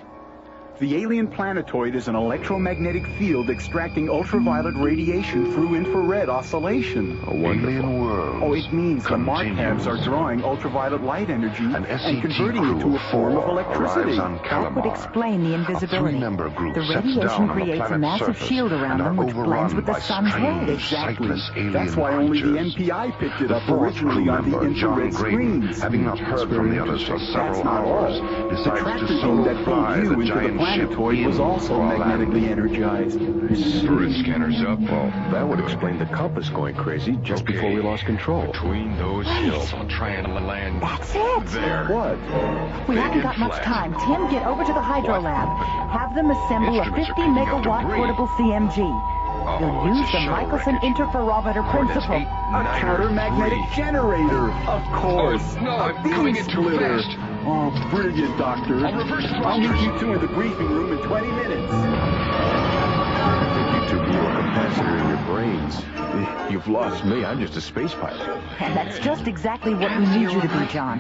The alien planetoid is an electromagnetic field extracting ultraviolet radiation through infrared oscillation. Alien Worlds. Oh, it means the Marcabs are drawing ultraviolet light energy and converting it to a form of electricity. That would explain the invisibility. The radiation creates a massive shield around them which blends with the sun's rays. Exactly. That's why only the NPI picked it up originally on the infrared screens. Having not heard from the others for several hours, The decides tractor to beam that pulled fly you the into the giant planetoid was also magnetically energized. Infrared scanners up. Well, that would explain the compass going crazy just before we lost control. Between those hills, I'll try and land. That's it. There. What? We haven't got much time. Tim, get over to the hydro lab. Have them assemble a 50 megawatt portable CMG. You'll use the Michelson interferometer principle. A counter-magnetic generator, of course. No, a I'm beam coming in too splitter. fast. Oh, brilliant, Doctor. I'll meet you two in the briefing room in 20 minutes. You two blew a capacitor in your brains. You've lost me. I'm just a space pilot. And that's just exactly what we need you to be, John.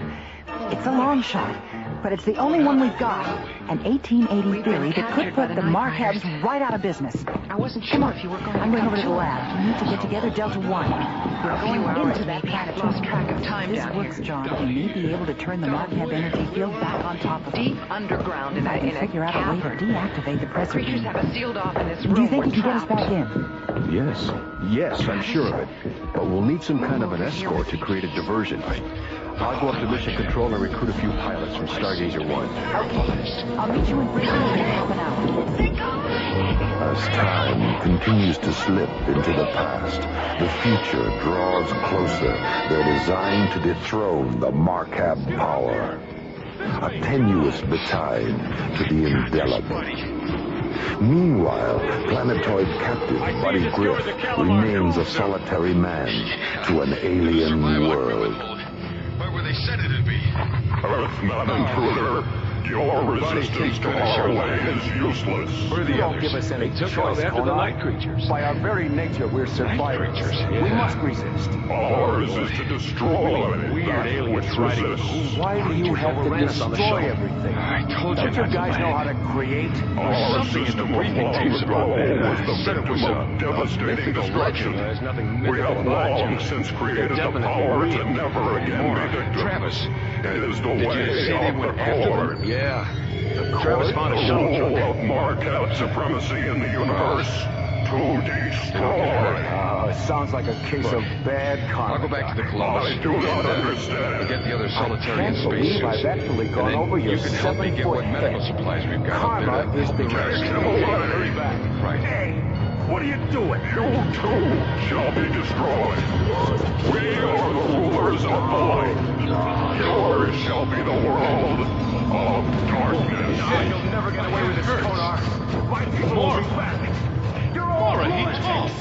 It's a long shot, but it's the only one we've got. An 1880 theory that could put the Markabs right out of business. I wasn't sure if you were going. I'm going over to the lab. We need to get together Delta 1. We're going into that planet. Lost track of time this down works, here. John. We may be able to turn the Markab energy field back on top of it. Deep underground in a figure out a way to deactivate the pressure. Creatures have us sealed off in this room. Do you think We're you can get us trapped. back in? Yes, I'm sure of it. But we'll need some kind of an escort to create a diversion. I'll go up to Mission Control and recruit a few pilots from Stargazer 1. Okay. I'll meet you in briefing in half an hour. As time continues to slip into the past, the future draws closer. They're designed to dethrone the Markab power. A tenuous battalion to the indelible. Meanwhile, planetoid captive Buddy Griff remains a solitary man to an alien world. Where were they said it'd be? Earth, not intruder. Your resistance to our way is useless. They don't give us any choice, after the night creatures. By our very nature, we're survivors. We must resist. Ours is to destroy Weird aliens riding us. Why do you have to destroy everything? I told you. Don't you guys know how to create? Our system of long ago was the victim of devastating destruction. We have long since created the power to never again be victims. Travis, it is the way of the Cord. Yeah. Travis found a shuttle truck. Of Markab supremacy in the universe to destroy. Sounds like a case of bad karma. I'll go back to the Columbus. I do not understand. Get the other solitary I can't believe I've actually gone over your you can help me get what 7-foot medical head. supplies we've got Karma up there. is the rest. Hurry back. Right. Hey, what are you doing? You too shall be destroyed. We are the rulers of the light. Yours shall be the world of darkness. You'll never get away with this, Konar. My people will be back. You're all Mora, he talks.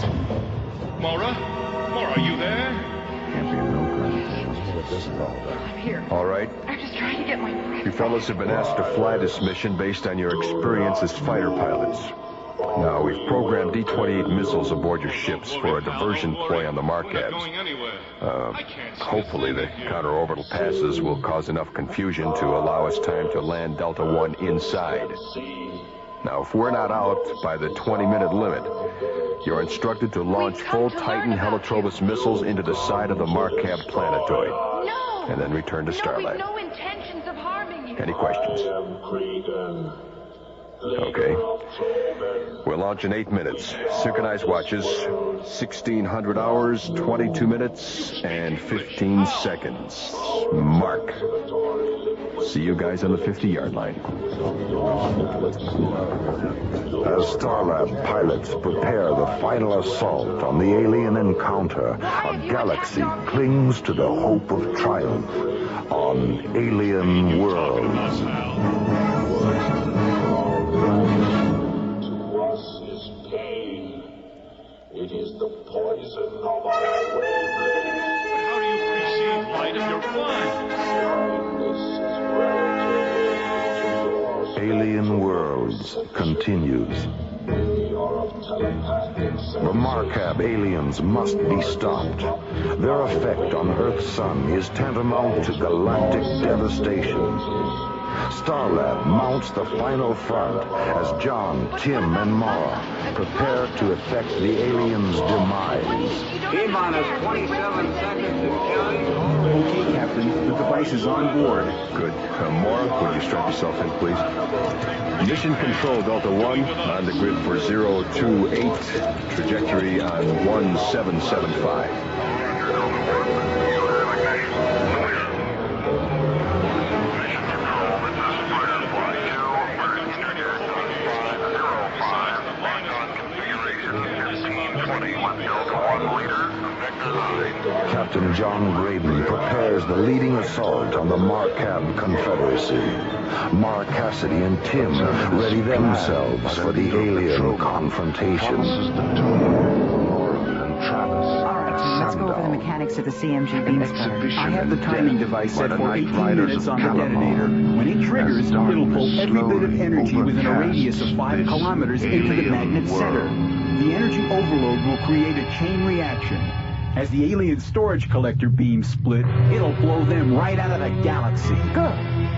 Mora, are you there? Can't be no good. What does it all that? I'm here. All right. I'm just trying to get my breath. You fellas have been asked to fly this mission based on your experience as fighter pilots. Now, we've programmed D-28 missiles aboard your ships for a diversion ploy on the Markabs. Hopefully the counter-orbital passes will cause enough confusion to allow us time to land Delta 1 inside. Now, if we're not out by the 20-minute limit, you're instructed to launch full Titan Helitrobus missiles into the side of the Markab planetoid. No! And then return to Starlab. No intentions of harming you. Any questions? Okay. We'll launch in 8 minutes. Synchronized watches, 1,600 hours, 22 minutes, and 15 seconds. Mark. See you guys on the 50-yard line. As Starlab pilots prepare the final assault on the alien encounter, a galaxy clings to the hope of triumph on alien worlds. To us is pain. It is the poison of our wavelength. But how do you perceive light if you're blind? Alien Worlds continues. The Markab aliens must be stopped. Their effect on Earth's sun is tantamount to galactic devastation. Starlab mounts the final front as John, Tim, and Mara prepare to effect the aliens' demise. T-minus 27 seconds to killing. Okay, Captain. The device is on board. Good. Mora, would you strap yourself in, please? Mission Control, Delta 1, on the grid for 028, trajectory on 1775. Captain John Graydon prepares the leading assault on the Markab Confederacy. Mara Cassidy and Tim ready themselves for the alien confrontation. All right, let's go over the mechanics of the CMG beam splitter? I have the timing device set for 18 minutes on the detonator. When it triggers, it'll pull every bit of energy within a radius of 5 kilometers into the magnet center. The energy overload will create a chain reaction. As the alien storage collector beams split, it'll blow them right out of the galaxy. Good.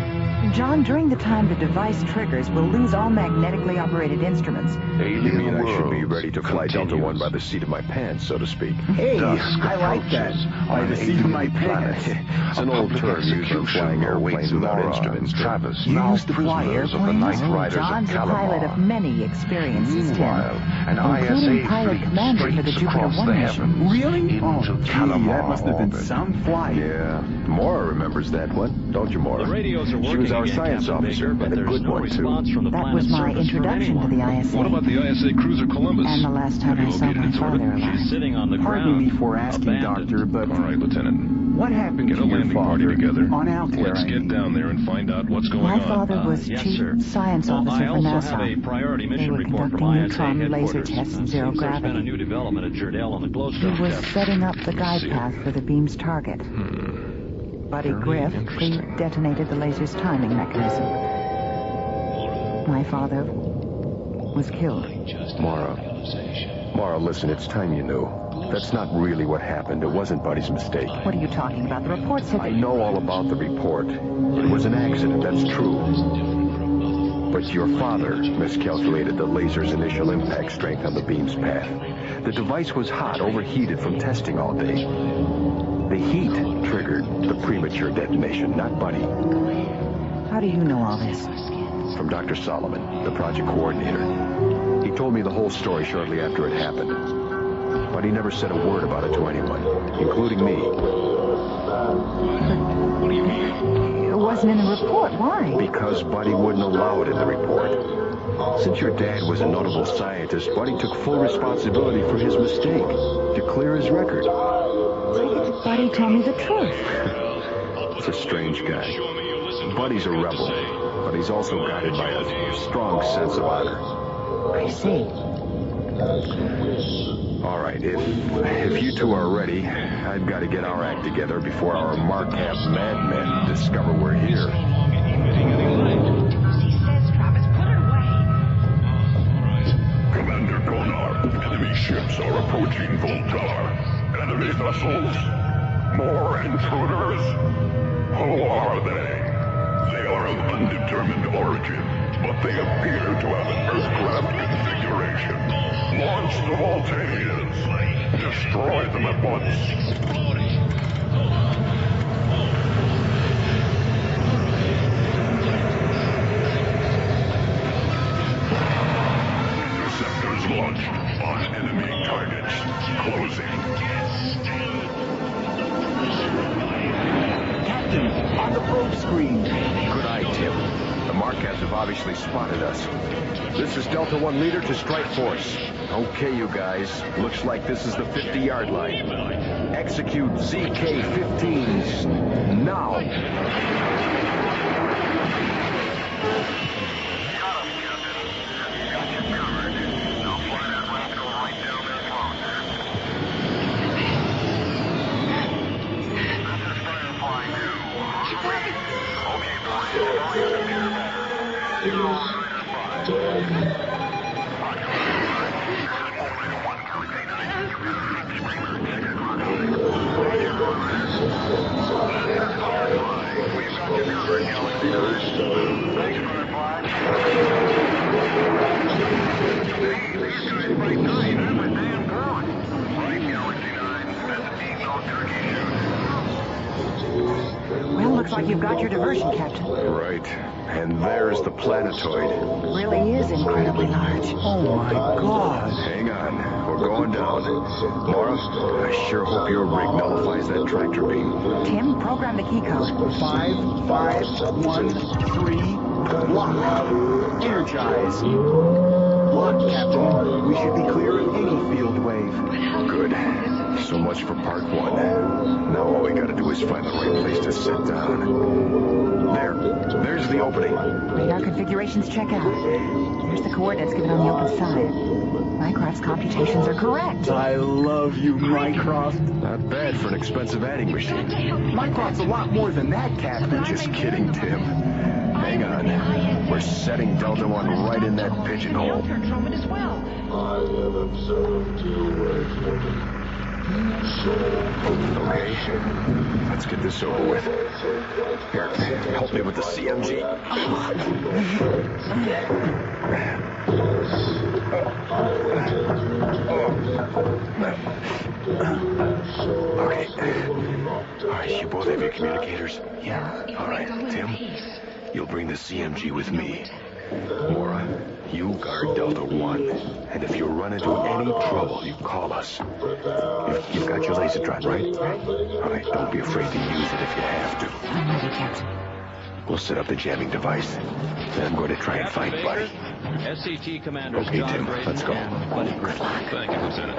John, during the time the device triggers, we'll lose all magnetically operated instruments. You mean I should be ready to fly Delta 1 by the seat of my pants, so to speak? Hey, I like that. By the seat of my pants. It's an old term used for flying airplanes without instruments. Travis, You now used to fly prisoners of airplanes? the Night Riders John's of a pilot of Kalimar. many experiences, Tim. Meanwhile, an including ISA pilot fleet commander for the streaks Jupiter across 1 the mission. heavens Really? Oh, into gee, Kalimar that must have been orbit. some flight. Yeah, Mora remembers that one, don't you, Mora? The radios are working She was our again, science Captain officer, Baker, but and a there's good no one, too. response from the That planet's was my surface from introduction to anyone. the ISA. What about the ISA cruiser Columbus? And the last time Have I you saw located my its father orbit? alive. She's sitting on the Pardon ground. me for asking, abandoned. Doctor, but All right, Lieutenant. what happened Get to a your landing party father together. on Altair? Let's get down there and find out what's going My on. father was yes, chief sir. science Well, officer I for also NASA. have a priority They mission were report from conducting ISA neutron laser headquarters. tests in Seems zero there's been a gravity. new development at Jerdel on the He glowstone was test. setting up the guide path for the beam's target. Buddy Griff, who detonated the laser's timing mechanism. My father was killed. Mara, listen, it's time you knew. That's not really what happened. It wasn't Buddy's mistake. What are you talking about? The report said I know all about the report. It was an accident, that's true. But your father miscalculated the laser's initial impact strength on the beam's path. The device was hot, overheated from testing all day. The heat triggered the premature detonation, not Buddy. How do you know all this? From Dr. Solomon, the project coordinator. He told me the whole story shortly after it happened. But he never said a word about it to anyone, including me. It wasn't in the report. Why? Because Buddy wouldn't allow it in the report. Since your dad was a notable scientist, Buddy took full responsibility for his mistake, to clear his record. Buddy told me the truth. He's a strange guy. Buddy's a rebel, but he's also guided by a strong sense of honor. I see. All right, if you two are ready, I've got to get our act together before our Markab madmen discover we're here. Commander Gonar, enemy ships are approaching Voltar. Enemy vessels? More intruders? Who are they? They are of undetermined origin, but they appear to have an Earthcraft configuration. Launch the Voltanians. Destroy them at once. Interceptors launched on enemy targets. Closing. Captain, on the probe screen. Good eye, Tim. The Markabs have obviously spotted us. This is Delta 1 leader to strike force. Okay, you guys. Looks like this is the 50-yard line. Execute ZK-15s now. Well, looks like you've got your diversion, Captain. Right. And there's the planetoid. It really is incredibly large. Oh, my God. Hang on. We're going down. Mara, I sure hope your rig nullifies that tractor beam. Tim, program the key code. 5513. Lock. Energize. Lock, Captain. We should be clear of any field wave. Good. So much for part one. Now all we gotta do is find the right place to sit down. There's the opening. Radar configurations check out. Here's the coordinates given on the open side. Mycroft's computations are correct. I love you, Mycroft. Not bad for an expensive adding machine. Mycroft's a lot more than that, Captain. Just kidding, Tim. Hang on. We're setting Delta One right in that pigeonhole. I have observed you. Okay, let's get this over with. Here, help me with the CMG. Okay. All right, you both have your communicators? Yeah. All right, Tim, you'll bring the CMG with me. Mora, you guard Delta One, and if you run into any trouble, you call us. You've got your laser drone, right? All right, don't be afraid to use it if you have to. I'm ready, Captain. We'll set up the jamming device. Then I'm going to try and find Buddy. SCT Commanders Okay, John Tim, Braden let's go. and Buddy Griffin. Thank you, Lieutenant.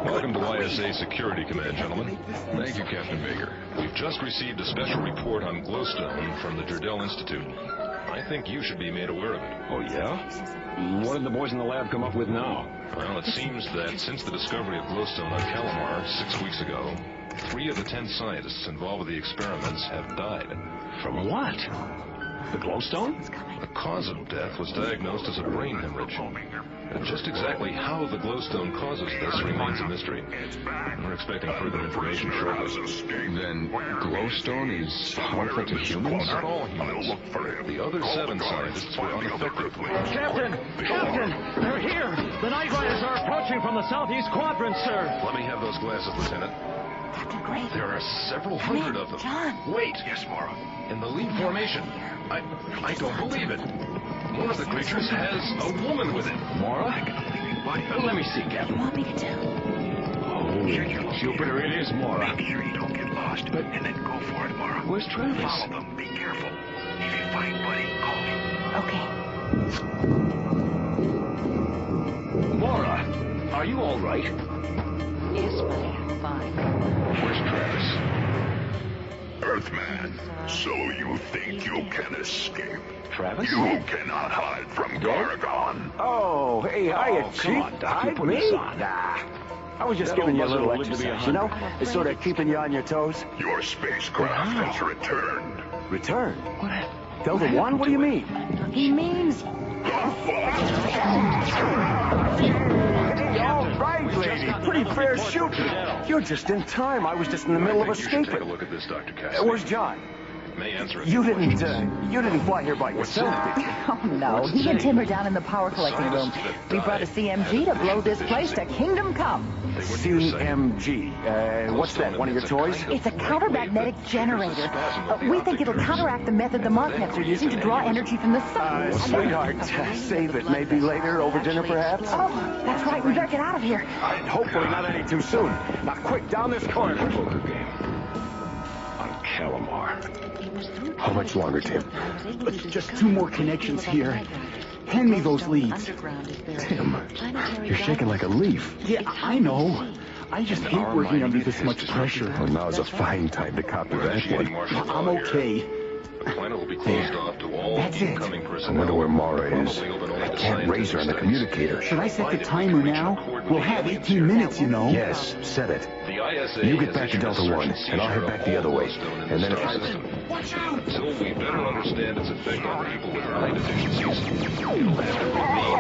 Welcome to ISA Security Command, gentlemen. Thank you, Captain Baker. We've just received a special report on glowstone from the Drirdell Institute. I think you should be made aware of it. Oh, yeah? What did the boys in the lab come up with now? Well, it seems that since the discovery of glowstone on Kalimar 6 weeks ago, 3 of the 10 scientists involved with the experiments have died. From what? The glowstone? The cause of death was diagnosed as a brain hemorrhage. And just exactly how the glowstone causes this remains a mystery. We're expecting further information shortly. Then glowstone is harmful to humans? Not all humans. The other 7 scientists were unaffected. Captain! Captain! They're here! The Night Riders are approaching from the southeast quadrant, sir! Let me have those glasses, Lieutenant. Captain Gray. There are several hundred of them. John. Wait! Yes, Mara. In the lead formation. I don't believe it. One of the creatures has a woman with it. Mara? Let me see, Captain. You want me to do? Oh, Jupiter, it is Mara. Make sure you don't get lost. But and then go for it, Mara. Where's Travis? Follow them. Be careful. If you find Buddy, call me. Okay. Mara, are you all right? Yes, buddy, I'm fine. Where's Travis? Earthman, so you think you can escape? Travis? You cannot hide from Gargon. Oh, hey, hiya, come Chief. on, Doc, you Hide put me? this on. Nah. I was just That giving you a old little buzzard will live to be exercise, you know? It's sort of keeping you on your toes. Your spacecraft has returned. Return? What happened? Delta One? What do you mean? He means... Hey, all right, lady. Pretty fair shooting. You're just in time. I was just in the middle of I think you should take a escaping. look at this, Dr. Cassidy. Where's John? May answer it. You didn't fly here by yourself, did you? Oh, no. He and Tim are down in the power collecting room. We brought a CMG to blow this place to kingdom come. CMG. What's that? One of your toys? It's a countermagnetic generator. We think it'll counteract the method the Marknets are using to draw energy from the sun. Sweetheart, save it. Maybe later, over dinner perhaps? Oh, that's right. We better get out of here. Hopefully not any too soon. Now quick, down this corridor. Poker game. On Kalimar. How much longer, Tim? Just 2 more connections here. Hand me those leads. Tim, you're shaking like a leaf. Yeah, I know. I just hate working under this much pressure. Well, now's a fine time to copy that one. I'm okay. The planet will be closed off to all incoming I personnel. wonder where Mara is. Probably open only I to can't raise her on the scientists. communicator. Should I set the timer now? We'll have 18 minutes, you know. Yes, set it. The ISA You get has back to issued a Delta search One, and I'll head seizure back of the all other way. glowstone in And the then if star I... system. Until we better understand its effect on people with brain deficiencies, it'll have to remain.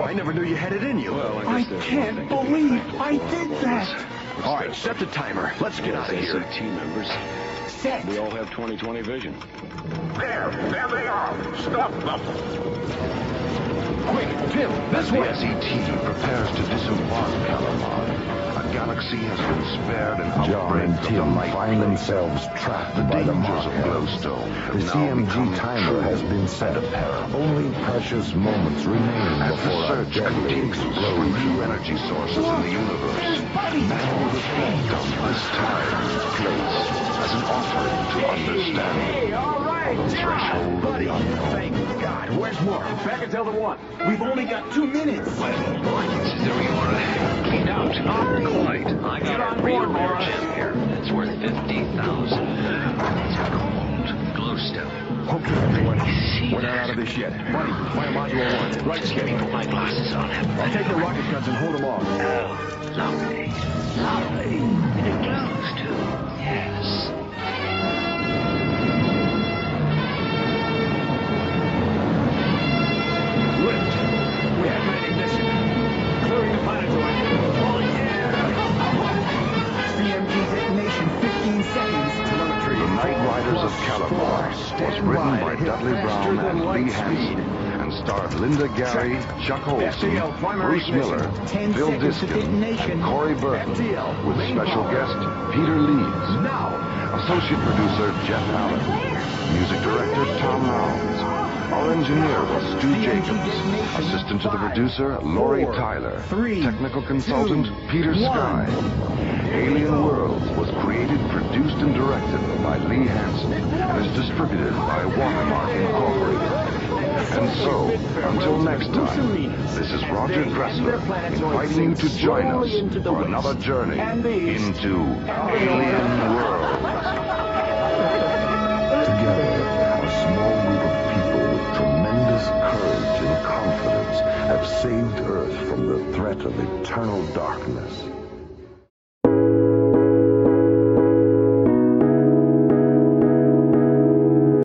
I never knew you had it in you. Well, I can't believe I did that. All right, set the timer. Let's get out of here. SCT members. Set. We all have 20/20 vision. There they are. Stop them. Quick, Tim, this way. As the SCT prepares to disembark Kalimar, a galaxy has been spared an outbreak and Tim find themselves trapped by the dangers of glowstone. The CMG timer has been set. Only precious moments remain before a deadly explosion. New energy sources in the universe. Man will reflect on this time, place, as an offering to understanding. Hey, all right. job! Buddy, thank God. Where's Mark? Back at Delta 1. We've only got 2 minutes. There you are. Cleaned out. Not quite. I got a real rare gem here. It's worth 50,000. It's gold. Glow stone. Okay, everyone. We're not out of this yet. Buddy, fire module 1. Right, Let me put my glasses on him. I'll take the rocket guns and hold them off. Oh, lovely. Lovely. And it glows, too. Yes. Lift. We have an ignition. Clearing the planetoid. Oh, yeah! CMG detonation, 15 seconds. Telemetry. The Night Riders of Kalimar was written by Dudley Brown and Lee Hansen and starred Linda Gary, Chuck Olson, Bruce Miller, Phil Diskin, and Corey Burton, with special guest Peter Leeds. Associate producer Jeff Allen. Music director Tom Rounds. Our engineer was Stu Jacobs. Assistant to the producer, Lori Tyler. Technical consultant, Peter Sky. Alien Worlds was created, produced, and directed by Lee Hansen and is distributed by Watermark Incorporated. And so, until next time, this is Roger Dressler inviting you to join us for another journey into Alien Worlds. Together, a small group of people with tremendous courage and confidence have saved Earth from the threat of eternal darkness.